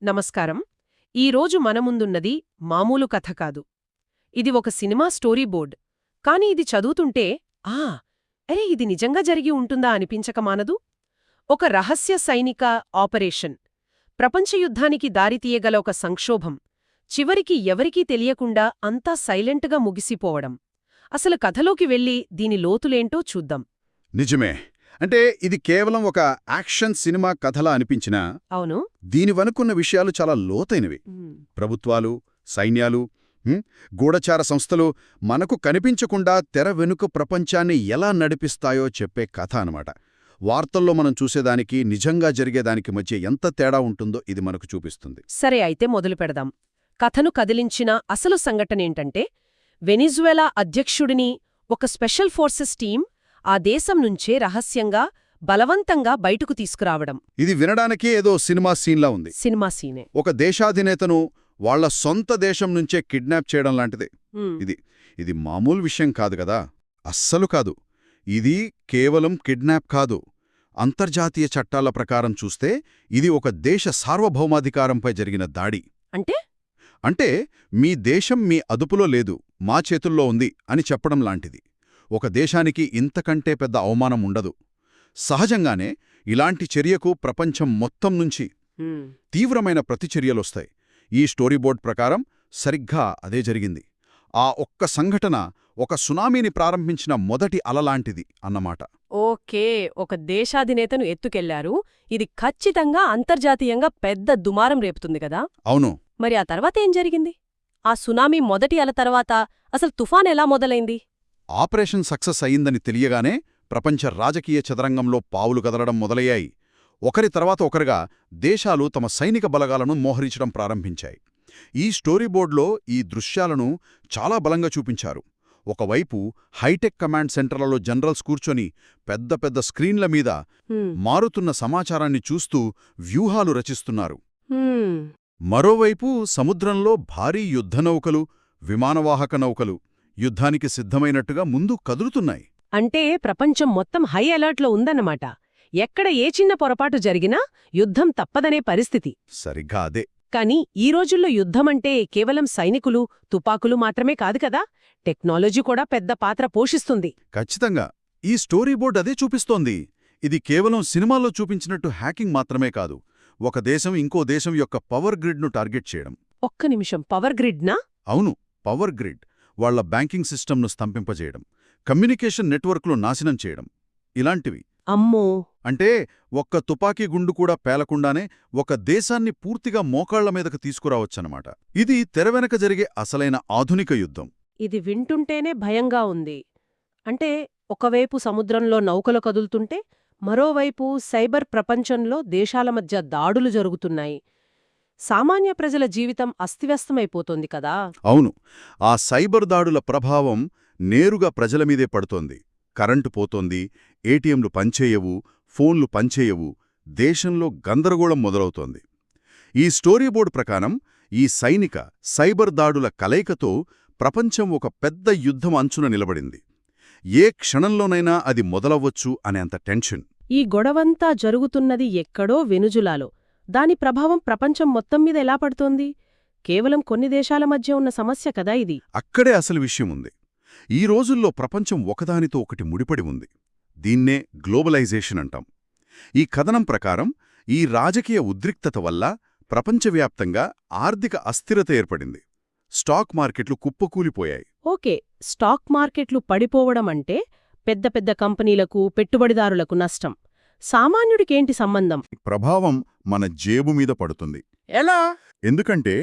నమస్కారం. ఈరోజు మన ముందున్నది మామూలు కథ కాదు. ఇది ఒక సినిమా స్టోరీ బోర్డ్. కాని ఇది చదువుతుంటే అరే ఇది నిజంగా జరిగి ఉంటుందా అనిపించక మానదు. ఒక రహస్య సైనిక ఆపరేషన్, ప్రపంచ యుద్ధానికి దారితీయగల ఒక సంక్షోభం, చివరికి ఎవరికీ తెలియకుండా అంతా సైలెంట్గా ముగిసిపోవడం. అసలు కథలోకి వెళ్ళి దీని లోతులేంటో చూద్దాం. నిజమే. అంటే ఇది కేవలం ఒక యాక్షన్ సినిమా కథలా అనిపించినా అవును, దీని వెనుకున్న విషయాలు చాలా లోతైనవి. ప్రభుత్వాలు, సైన్యాలు, గూఢచార సంస్థలు మనకు కనిపించకుండా తెర వెనుక ప్రపంచాన్ని ఎలా నడిపిస్తాయో చెప్పే కథ అనమాట. వార్తల్లో మనం చూసేదానికి, నిజంగా జరిగేదానికి మధ్య ఎంత తేడా ఉంటుందో ఇది మనకు చూపిస్తుంది. సరే, అయితే మొదలు పెడదాం. కథను కదిలించిన అసలు సంఘటనేంటంటే, వెనిజువెలా అధ్యక్షుడిని ఒక స్పెషల్ ఫోర్సెస్ టీం ఆ దేశం నుంచే రహస్యంగా, బలవంతంగా బయటకు తీసుకురావడం. ఇది వినడానికే ఏదో సినిమా సీన్లా ఉంది. సినిమా సీనే. ఒక దేశాధినేతను వాళ్ల సొంత దేశం నుంచే కిడ్నాప్ చేయడం లాంటిదే. ఇది మామూలు విషయం కాదు కదా, అస్సలు కాదు. ఇది కేవలం కిడ్నాప్ కాదు. అంతర్జాతీయ చట్టాల ప్రకారం చూస్తే ఇది ఒక దేశ సార్వభౌమాధికారంపై జరిగిన దాడి. అంటే మీ దేశం మీ అదుపులో లేదు, మా చేతుల్లో ఉంది అని చెప్పడం లాంటిది. ఒక దేశానికి ఇంతకంటే పెద్ద అవమానం ఉండదు. సహజంగానే ఇలాంటి చర్యకు ప్రపంచం మొత్తం నుంచి తీవ్రమైన ప్రతిచర్యలొస్తాయి. ఈ స్టోరీబోర్డ్ ప్రకారం సరిగ్గా అదే జరిగింది. ఆ ఒక్క సంఘటన ఒక సునామీని ప్రారంభించిన మొదటి అలలాంటిది అన్నమాట. ఓకే, ఒక దేశాధినేతను ఎత్తుకెళ్లారు. ఇది ఖచ్చితంగా అంతర్జాతీయంగా పెద్ద దుమారం రేపుతుంది కదా. అవును. మరి ఆ తర్వాత ఏం జరిగింది? ఆ సునామీ మొదటి అల తర్వాత అసలు తుఫాన్ ఎలా మొదలైంది? ఆపరేషన్ సక్సెస్ అయిందని తెలియగానే ప్రపంచ రాజకీయ చదరంగంలో పావులు కదలడం మొదలయ్యాయి. ఒకరి తర్వాత ఒకరుగా దేశాలు తమ సైనిక బలగాలను మోహరించడం ప్రారంభించాయి. ఈ స్టోరీబోర్డ్లో ఈ దృశ్యాలను చాలా బలంగా చూపించారు. ఒకవైపు హైటెక్ కమాండ్ సెంటర్లలో జనరల్స్ కూర్చొని పెద్ద పెద్ద స్క్రీన్ల మీద మారుతున్న సమాచారాన్ని చూస్తూ వ్యూహాలు రచిస్తున్నారు. మరోవైపు సముద్రంలో భారీ యుద్ధనౌకలు, విమానవాహక నౌకలు యుద్ధానికి సిద్ధమైనట్టుగా ముందు కదులుతున్నాయి. అంటే ప్రపంచం మొత్తం హై అలర్ట్లో ఉందన్నమాట. ఎక్కడ ఏ చిన్న పొరపాటు జరిగినా యుద్ధం తప్పదనే పరిస్థితి. సరిగ్గా అదే. కాని ఈ రోజుల్లో యుద్ధమంటే కేవలం సైనికులు, తుపాకులు మాత్రమే కాదు కదా, టెక్నాలజీ కూడా పెద్ద పాత్ర పోషిస్తుంది. ఖచ్చితంగా. ఈ స్టోరీబోర్డ్ అదే చూపిస్తోంది. ఇది కేవలం సినిమాల్లో చూపించినట్టు హ్యాకింగ్ మాత్రమే కాదు, ఒక దేశం ఇంకో దేశం యొక్క పవర్ గ్రిడ్ను టార్గెట్ చేయడం. ఒక్క నిమిషం, పవర్ గ్రిడ్నా? అవును, పవర్ గ్రిడ్. వాళ్ల బ్యాంకింగ్ సిస్టమ్ను స్తంభింపజేయడం, కమ్యూనికేషన్ నెట్వర్క్లు నాశనం చేయడం, ఇలాంటివి. అమ్మో! అంటే ఒక్క తుపాకీ గుండు కూడా పేలకుండానే ఒక దేశాన్ని పూర్తిగా మోకాళ్ల మీదకు తీసుకురావచ్చనమాట. ఇది తెరవెనక జరిగే అసలైన ఆధునిక యుద్ధం. ఇది వింటుంటేనే భయంగా ఉంది. అంటే ఒకవైపు సముద్రంలో నౌకలు కదులుతుంటే, మరోవైపు సైబర్ ప్రపంచంలో దేశాల మధ్య దాడులు జరుగుతున్నాయి. సామాన్య ప్రజల జీవితం అస్తవ్యస్తమైపోతోంది కదా. అవును. ఆ సైబర్ దాడుల ప్రభావం నేరుగా ప్రజల మీదే పడుతోంది. కరెంటు పోతోంది, ఏటీఎంలు పనిచేయవు, ఫోన్లు పనిచేయవు, దేశంలో గందరగోళం మొదలవుతోంది. ఈ స్టోరీబోర్డ్ ప్రకారం ఈ సైనిక, సైబర్ దాడుల కలయికతో ప్రపంచం ఒక పెద్ద యుద్ధం అంచున నిలబడింది. ఏ క్షణంలోనైనా అది మొదలవ్వచ్చు అనేంత టెన్షన్. ఈ గొడవంతా జరుగుతున్నది ఎక్కడో వెనుజులాలో. దాని ప్రభావం ప్రపంచం మొత్తం మీద ఎలా పడుతోంది? కేవలం కొన్ని దేశాల మధ్య ఉన్న సమస్య కదా ఇది. అక్కడే అసలు విషయం ఉంది. ఈ రోజుల్లో ప్రపంచం ఒకదానితో ఒకటి ముడిపడి ఉంది. దీన్నే గ్లోబలైజేషన్ అంటాం. ఈ కథనం ప్రకారం ఈ రాజకీయ ఉద్రిక్తత వల్ల ప్రపంచవ్యాప్తంగా ఆర్థిక అస్థిరత ఏర్పడింది. స్టాక్ మార్కెట్లు కుప్పకూలిపోయాయి. ఓకే, స్టాక్ మార్కెట్లు పడిపోవడం అంటే పెద్ద పెద్ద కంపెనీలకు, పెట్టుబడిదారులకు నష్టం. సామాన్యుడికేంటి సంబంధం? ప్రభావం మన జేబు మీద పడుతుంది. ఎలా? ఎందుకంటే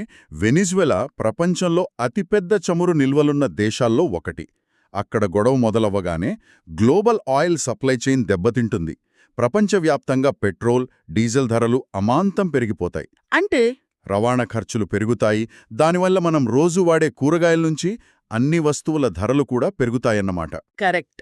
వెనిజువెలా ప్రపంచంలో అతిపెద్ద చమురు నిల్వలున్న దేశాల్లో ఒకటి. అక్కడ గొడవ మొదలవ్వగానే గ్లోబల్ ఆయిల్ సప్లై చైన్ దెబ్బతింటుంది. ప్రపంచవ్యాప్తంగా పెట్రోల్, డీజిల్ ధరలు అమాంతం పెరిగిపోతాయి. అంటే రవాణా ఖర్చులు పెరుగుతాయి. దానివల్ల మనం రోజూ వాడే కూరగాయల నుంచి అన్ని వస్తువుల ధరలు కూడా పెరుగుతాయన్నమాట. కరెక్ట్.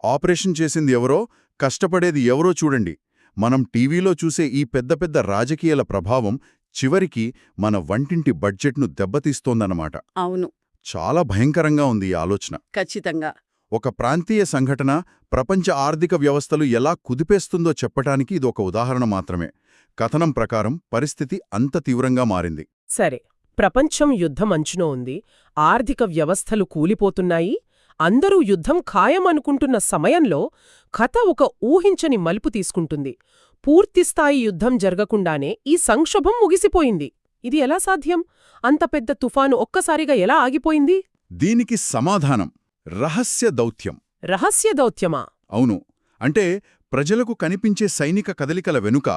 ఆపరేషన్ చేసింది ఎవరో, కష్టపడేది ఎవరో చూడండి. మనం టీవీలో చూసే ఈ పెద్ద పెద్ద రాజకీయాల ప్రభావం చివరికి మన వంటింటి బడ్జెట్ను దెబ్బతీస్తోందన్నమాట. అవును, చాలా భయంకరంగా ఉంది ఈ ఆలోచన. ఖచ్చితంగా. ఒక ప్రాంతీయ సంఘటన ప్రపంచ ఆర్థిక వ్యవస్థలు ఎలా కుదిపేస్తుందో చెప్పటానికి ఇదొక ఉదాహరణ మాత్రమే. కథనం ప్రకారం పరిస్థితి అంత తీవ్రంగా మారింది. సరే, ప్రపంచం యుద్ధం అంచున ఉంది, ఆర్థిక వ్యవస్థలు కూలిపోతున్నాయి, అందరూ యుద్ధం ఖాయమనుకుంటున్న సమయంలో కథ ఒక ఊహించని మలుపు తీసుకుంటుంది. పూర్తిస్థాయి యుద్ధం జరగకుండానే ఈ సంక్షోభం ముగిసిపోయింది. ఇది ఎలా సాధ్యం? అంత పెద్ద తుఫాను ఒక్కసారిగా ఎలా ఆగిపోయింది? దీనికి సమాధానం రహస్య దౌత్యం. రహస్య దౌత్యమా? అవును. అంటే ప్రజలకు కనిపించే సైనిక కదలికల వెనుక,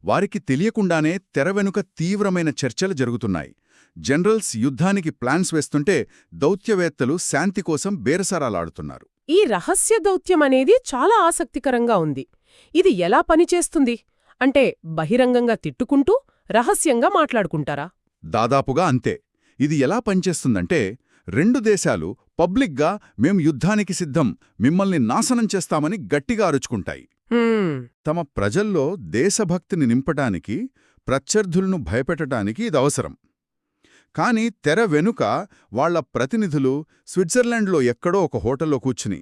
వారికి తెలియకుండానే తెర వెనుక తీవ్రమైన చర్చలు జరుగుతున్నాయి. జనరల్స్ యుద్ధానికి ప్లాన్స్ వేస్తుంటే దౌత్యవేత్తలు శాంతి కోసం బేరసారాలాడుతున్నారు. ఈ రహస్య దౌత్యమనేది చాలా ఆసక్తికరంగా ఉంది. ఇది ఎలా పనిచేస్తుంది? అంటే బహిరంగంగా తిట్టుకుంటూ రహస్యంగా మాట్లాడుకుంటారా? దాదాపుగా అంతే. ఇది ఎలా పనిచేస్తుందంటే, రెండు దేశాలు పబ్లిక్గా మేం యుద్ధానికి సిద్ధం, మిమ్మల్ని నాశనం చేస్తామని గట్టిగా అరుచుకుంటాయి. తమ ప్రజల్లో దేశభక్తిని నింపటానికి, ప్రత్యర్థులను భయపెట్టడానికి ఇదవసరం. కాని తెర వెనుక వాళ్ల ప్రతినిధులు స్విట్జర్లాండ్లో ఎక్కడో ఒక హోటల్లో కూర్చుని,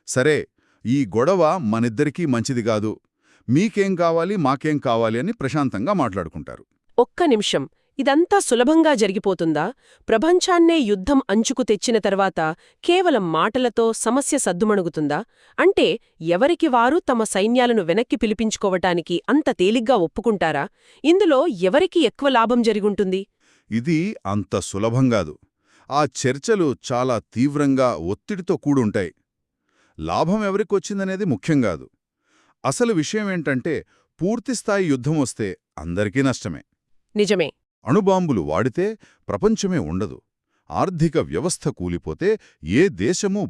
సరే, ఈ గొడవ మనిద్దరికీ మంచిదిగాదు, మీకేం కావాలి మాకేం కావాలి అని ప్రశాంతంగా మాట్లాడుకుంటారు. ఒక్క నిమిషం, ఇదంతా సులభంగా జరిగిపోతుందా? ప్రపంచాన్నే యుద్ధం అంచుకు తెచ్చిన తర్వాత కేవలం మాటలతో సమస్య సద్దుమణుగుతుందా? అంటే ఎవరికి వారు తమ సైన్యాలను వెనక్కి పిలిపించుకోవటానికి అంత తేలిగ్గా ఒప్పుకుంటారా? ఇందులో ఎవరికి ఎక్కువ లాభం జరిగుంటుంది? ఇది అంత సులభంగాదు. ఆ చర్చలు చాలా తీవ్రంగా ఒత్తిడితో కూడుంటాయి. లాభం ఎవరికొచ్చిందనేది ముఖ్యంగాదు. అసలు విషయమేంటంటే, పూర్తిస్థాయి యుద్ధమొస్తే అందరికీ నష్టమే. నిజమే. అణుబాంబులు వాడితే ప్రపంచమే ఉండదు. ఆర్థిక వ్యవస్థ కూలిపోతే ఏ దేశమూ